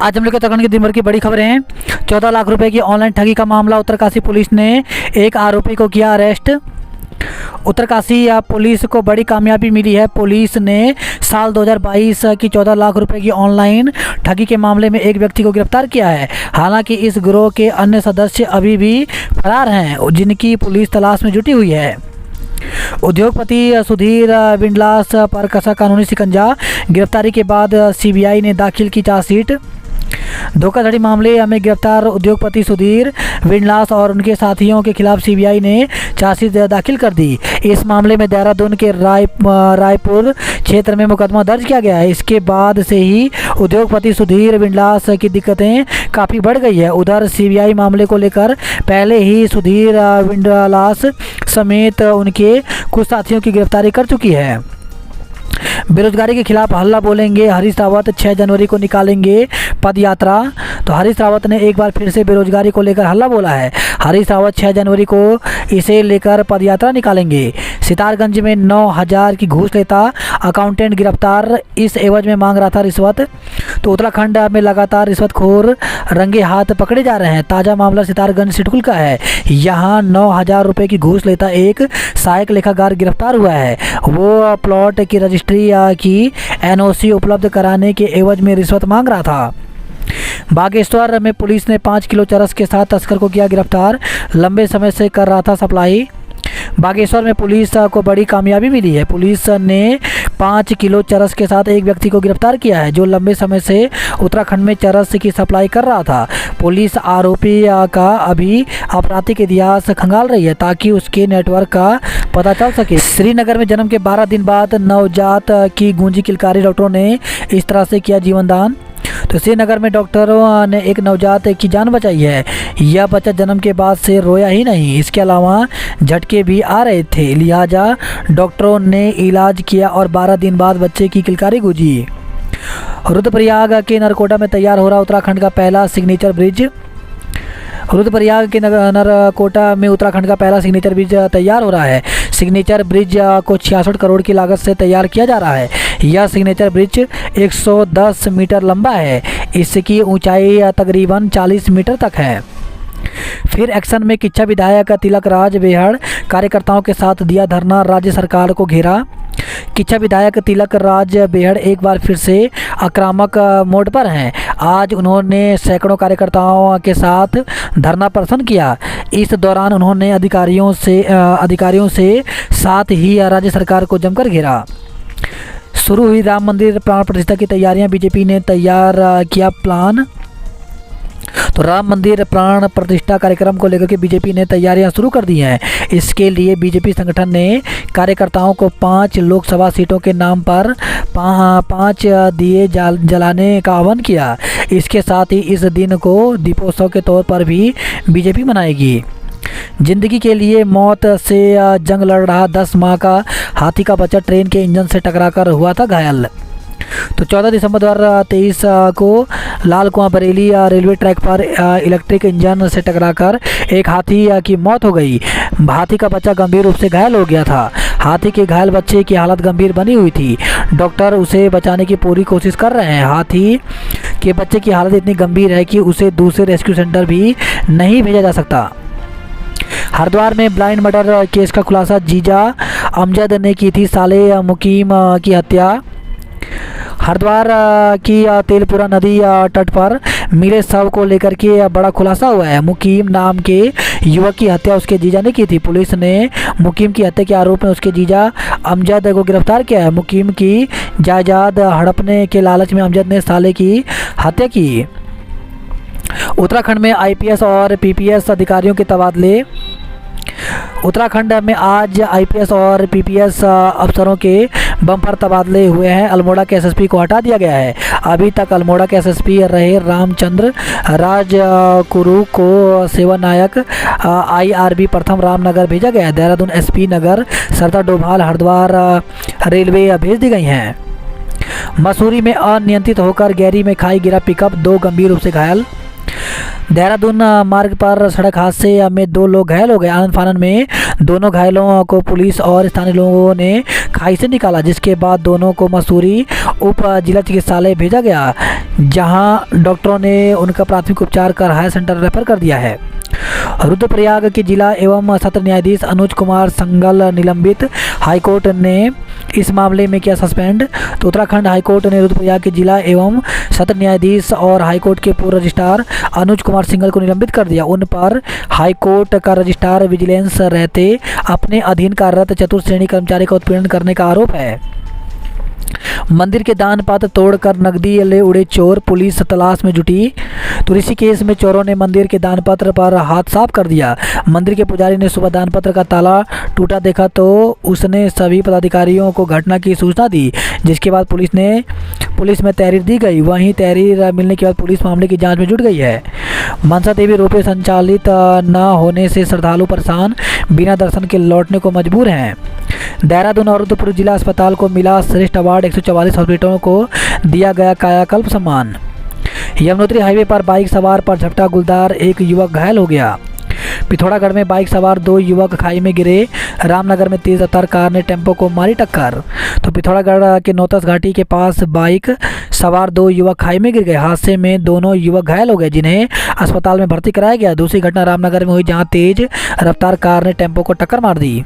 आज हम लोग उत्तराखंड की दिन भर की बड़ी खबरें हैं। 14 लाख रुपए की ऑनलाइन ठगी का मामला, उत्तरकाशी पुलिस ने एक आरोपी को किया अरेस्ट। उत्तरकाशी पुलिस को बड़ी कामयाबी मिली है। पुलिस ने साल 2022 की 14 लाख रुपए की ऑनलाइन ठगी के मामले में एक व्यक्ति को गिरफ्तार किया है। हालांकि इस गिरोह के अन्य सदस्य अभी भी फरार हैं, जिनकी पुलिस तलाश में जुटी हुई है। उद्योगपति सुधीर विंडलास पर कसा कानूनी शिकंजा, गिरफ्तारी के बाद सीबीआई ने दाखिल की चार्जशीट। धोखाधड़ी मामले में गिरफ्तार उद्योगपति सुधीर विंडलास और उनके साथियों के खिलाफ सीबीआई ने चार्जशीट दाखिल कर दी। इस मामले में देहरादून के रायपुर क्षेत्र में मुकदमा दर्ज किया गया है। इसके बाद से ही उद्योगपति सुधीर विंडलास की दिक्कतें काफ़ी बढ़ गई है। उधर सीबीआई मामले को लेकर पहले ही सुधीर विंडलास समेत उनके कुछ साथियों की गिरफ्तारी कर चुकी है। बेरोजगारी के खिलाफ हल्ला बोलेंगे हरीश रावत, 6 जनवरी को निकालेंगे पद यात्रा। तो हरीश रावत ने एक बार फिर से बेरोजगारी को लेकर हल्ला बोला है। हरीश रावत 6 जनवरी को इसे लेकर पद यात्रा निकालेंगे। सितारगंज में 9,000 की घूस लेता अकाउंटेंट गिरफ्तार, इस एवज में मांग रहा था रिश्वत। तो उत्तराखंड में लगातार रिश्वतखोर रंगे हाथ पकड़े जा रहे हैं। ताज़ा मामला सितारगंज सिडकुल का है। यहाँ 9,000 रुपये की घूस लेता एक सहायक लेखाकार गिरफ्तार हुआ है। वो प्लॉट की रजिस्ट्री की एनओसी उपलब्ध कराने के एवज में रिश्वत मांग रहा था। बागेश्वर में पुलिस ने 5 किलो चरस के साथ तस्कर को किया गिरफ्तार, लंबे समय से कर रहा था सप्लाई। बागेश्वर में पुलिस को बड़ी कामयाबी मिली है। पुलिस ने 5 किलो चरस के साथ एक व्यक्ति को गिरफ्तार किया है, जो लंबे समय से उत्तराखंड में चरस की सप्लाई कर रहा था। पुलिस आरोपी का अभी आपराधिक इतिहास खंगाल रही है, ताकि उसके नेटवर्क का पता चल सके। श्रीनगर में जन्म के 12 दिन बाद नवजात की गूंजी किलकारी, डॉक्टरों ने इस तरह से किया जीवन दान। तो श्रीनगर में डॉक्टरों ने एक नवजात की जान बचाई है। यह बच्चा जन्म के बाद से रोया ही नहीं, इसके अलावा झटके भी आ रहे थे, लिहाजा डॉक्टरों ने इलाज किया और 12 दिन बाद बच्चे की किलकारी गूंजी। रुद्रप्रयाग के नरकोटा में तैयार हो रहा उत्तराखंड का पहला सिग्नेचर ब्रिज। रुद्रप्रयाग के नरकोटा में उत्तराखंड का पहला सिग्नेचर ब्रिज तैयार हो रहा है। सिग्नेचर ब्रिज को 66 करोड़ की लागत से तैयार किया जा रहा है। यह सिग्नेचर ब्रिज 110 मीटर लंबा है। इसकी ऊंचाई तकरीबन 40 मीटर तक है। फिर एक्शन में किच्छा विधायक तिलक राज बेहड़ कार्यकर्ताओं के साथ दिया धरना, राज्य सरकार को घेरा। किच्छा विधायक तिलक राज बेहड़ एक बार फिर से आक्रामक मोड पर हैं। आज उन्होंने सैकड़ों कार्यकर्ताओं के साथ धरना प्रदर्शन किया। इस दौरान उन्होंने अधिकारियों से साथ ही राज्य सरकार को जमकर घेरा। शुरू हुई राम मंदिर प्राण प्रतिष्ठा की तैयारियां, बीजेपी ने तैयार किया प्लान। तो राम मंदिर प्राण प्रतिष्ठा कार्यक्रम को लेकर के बीजेपी ने तैयारियां शुरू कर दी हैं। इसके लिए बीजेपी संगठन ने कार्यकर्ताओं को 5 लोकसभा सीटों के नाम पर 5 दिए जलाने का आह्वान किया। इसके साथ ही इस दिन को दीपोत्सव के तौर पर भी बीजेपी मनाएगी। जिंदगी के लिए मौत से जंग लड़ रहा 10 माह का हाथी का बच्चा ट्रेन के इंजन से टकराकर हुआ था घायल। तो 14 दिसंबर 2023 को लाल कुआं बरेली रेलवे ट्रैक पर इलेक्ट्रिक इंजन से टकराकर एक हाथी की मौत हो गई। हाथी का बच्चा गंभीर रूप से घायल हो गया था। हाथी के घायल बच्चे की हालत गंभीर बनी हुई थी। डॉक्टर उसे बचाने की पूरी कोशिश कर रहे हैं। हाथी के बच्चे की हालत इतनी गंभीर है कि उसे दूसरे रेस्क्यू सेंटर भी नहीं भेजा जा सकता। हरिद्वार में ब्लाइंड मर्डर केस का खुलासा, जीजा अमजद ने की थी साले मुकीम की हत्या। हरिद्वार की तेलपुरा नदी तट पर मिले शव को लेकर के बड़ा खुलासा हुआ है। मुकीम नाम के युवक की हत्या उसके जीजा ने की थी। पुलिस ने मुकीम की हत्या के आरोप में उसके जीजा अमजद को गिरफ्तार किया है। मुकीम की जायदाद हड़पने के लालच में अमजद ने साले की हत्या की। उत्तराखंड में आईपीएस और पीपीएस अधिकारियों के तबादले। उत्तराखंड में आज आईपीएस और पीपीएस अफसरों के बम्पर तबादले हुए हैं। अल्मोड़ा के एसएसपी को हटा दिया गया है। अभी तक अल्मोड़ा के एसएसपी रहे रामचंद्र राजकुरु को सेवानायक आईआरबी प्रथम रामनगर भेजा गया है। देहरादून एसपी नगर सरदार डोभाल हरिद्वार रेलवे भेज दी गई हैं। मसूरी में अनियंत्रित होकर गैरी में खाई गिरा पिकअप, 2 गंभीर रूप से घायल। देहरादून मार्ग पर सड़क हादसे में 2 लोग घायल हो गए। आनंद फानन में दोनों घायलों को पुलिस और स्थानीय लोगों ने खाई से निकाला, जिसके बाद दोनों को मसूरी उप जिला चिकित्सालय भेजा गया, जहां डॉक्टरों ने उनका प्राथमिक उपचार कर हायर सेंटर रेफर कर दिया है। रुद्रप्रयाग के जिला एवं सत्र न्यायाधीश अनुज कुमार संगल निलंबित, हाईकोर्ट ने इस मामले में किया सस्पेंड। तो उत्तराखंड हाईकोर्ट ने रुद्रप्रयाग के जिला एवं सत्र न्यायाधीश और हाईकोर्ट के पूर्व रजिस्ट्रार अनुज कुमार सिंघल को निलंबित कर दिया। उन पर हाईकोर्ट का रजिस्ट्रार विजिलेंस रहते अपने अधीन कार्यरत चतुर्थ श्रेणी कर्मचारी का उत्पीड़न करने का आरोप है। मंदिर के दान पात्र तोड़कर नकदी ले उड़े चोर, पुलिस तलाश में जुटी। तो ऋषिकेश में चोरों ने मंदिर के दान पत्र पर हाथ साफ कर दिया। मंदिर के पुजारी ने सुबह दान पत्र का ताला टूटा देखा तो उसने सभी पदाधिकारियों को घटना की सूचना दी, जिसके बाद पुलिस में तहरीर दी गई। वहीं तहरीर मिलने के बाद पुलिस मामले की जांच में जुट गई है। मनसा देवी रोपवे संचालित न होने से श्रद्धालु परेशान, बिना दर्शन के लौटने को मजबूर हैं। देहरादून और रुद्रपुर जिला अस्पताल को मिला श्रेष्ठ अवार्ड, 144 हॉस्पिटलों को दिया गया कायाकल्प सम्मान। यमुनोत्री हाईवे पर बाइक सवार पर झपटा गुलदार, एक युवक घायल हो गया। पिथौरागढ़ में बाइक सवार 2 युवक खाई में गिरे। रामनगर में तेज रफ्तार कार ने टेम्पो को मारी टक्कर। तो पिथौरागढ़ के नौतस घाटी के पास बाइक सवार 2 युवक खाई में गिर गए। हादसे में दोनों युवक घायल हो गए, जिन्हें अस्पताल में भर्ती कराया गया। दूसरी घटना रामनगर में हुई, जहां तेज रफ्तार कार ने टेम्पो को टक्कर मार दी।